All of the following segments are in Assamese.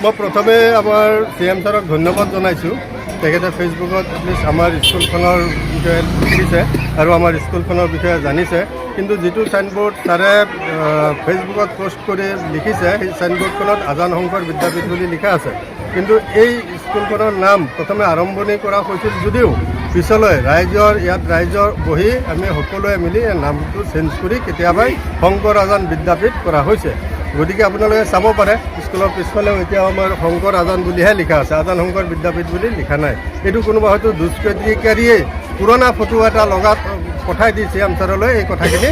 মই প্ৰথমে আমাৰ CM ছাৰক ধন্যবাদ জনাইছোঁ। তেখেতে ফেচবুকত এটলিষ্ট আমাৰ স্কুলখনৰ বিষয়ে লিখিছে আৰু আমাৰ স্কুলখনৰ বিষয়ে জানিছে। কিন্তু যিটো ছাইনবোৰ্ড ছাৰে ফেচবুকত পোষ্ট কৰি লিখিছে, সেই ছাইনবোৰ্ডখনত আজান শংকৰ বিদ্যাপীঠ বুলি লিখা আছে। কিন্তু এই স্কুলখনৰ নাম প্ৰথমে আৰম্ভণি কৰা হৈছিল যদিও পিছলৈ ৰাইজৰ বহি আমি সকলোৱে মিলি নামটো চেঞ্জ কৰি কেতিয়াবাই শংকৰ আজান বিদ্যাপীঠ কৰা হৈছে। গতিকে আপোনালোকে চাব পাৰে স্কুলৰ পিছফালেও এতিয়াও আমাৰ শংকৰ আজান বুলিহে লিখা আছে, আজান শংকৰ বিদ্যাপীঠ বুলি লিখা নাই। এইটো কোনোবা হয়তো দুষ্কৃতিকাৰীয়ে পুৰণা ফটো এটা লগাত পঠাই দি CM ছাৰলৈ এই কথাখিনি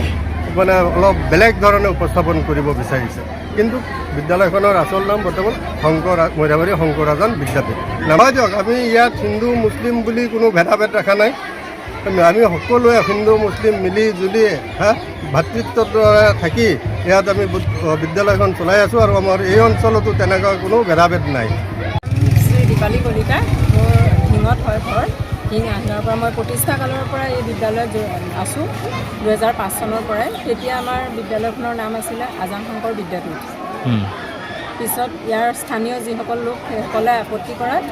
মানে অলপ বেলেগ ধৰণে উপস্থাপন কৰিব বিচাৰিছে। কিন্তু বিদ্যালয়খনৰ আচল নাম বৰ্তমান মইৰাবাৰী শংকৰ আজান বিদ্যাপীঠ। নাপাই দিয়ক, আমি ইয়াত হিন্দু মুছলিম বুলি কোনো ভেদাভেদ ৰখা নাই। আমি সকলোৱে হিন্দু মুছলিম মিলি জুলি ভাতৃত্বৰ দৰে থাকি ইয়াত আমি বিদ্যালয়খন চলাই আছোঁ আৰু আমাৰ এই অঞ্চলতো তেনেকুৱা কোনো ভেদাভেদ নাই। শ্ৰী দীপালী কলিতা, মোৰ হিঙত হয় ঘৰ। হিং আহিনৰ পৰা মই প্ৰতিষ্ঠা কালৰ পৰা এই বিদ্যালয়ত আছোঁ 2005 চনৰ পৰাই। তেতিয়া আমাৰ বিদ্যালয়খনৰ নাম আছিলে আজান শংকৰ বিদ্যাপীঠ। পিছত ইয়াৰ স্থানীয় যিসকল লোক সেইসকলে আপত্তি কৰাত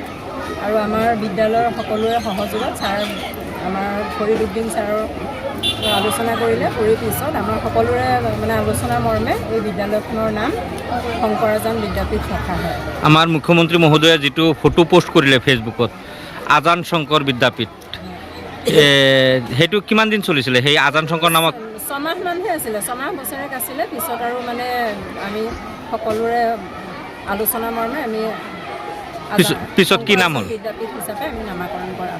আৰু আমাৰ বিদ্যালয়ৰ সকলোৰে সহযোগত আমাৰ ফৰিদুদ্দিন ছাৰৰ আলোচনা কৰিলে। কৰি পিছত আমাৰ সকলোৰে মানে আলোচনাৰ মৰ্মে এই বিদ্যালয়খনৰ নাম শংকৰ আজান বিদ্যাপীঠ ৰখা হয়। আমাৰ মুখ্যমন্ত্ৰী মহোদয়ে যিটো ফটো পোষ্ট কৰিলে ফেচবুকত আজান শংকৰ বিদ্যাপীঠ, সেইটো কিমান দিন চলিছিলে সেই আজান শংকৰ নামত? 6 মাহমানহে আছিলে, 6 মাহ বছৰেক আছিলে। পিছত আৰু মানে আমি সকলোৰে আলোচনা মৰ্মে আমি পিছত কি নাম হ'ল? বিদ্যাপীঠ হিচাপে আমি নামাকৰণ কৰা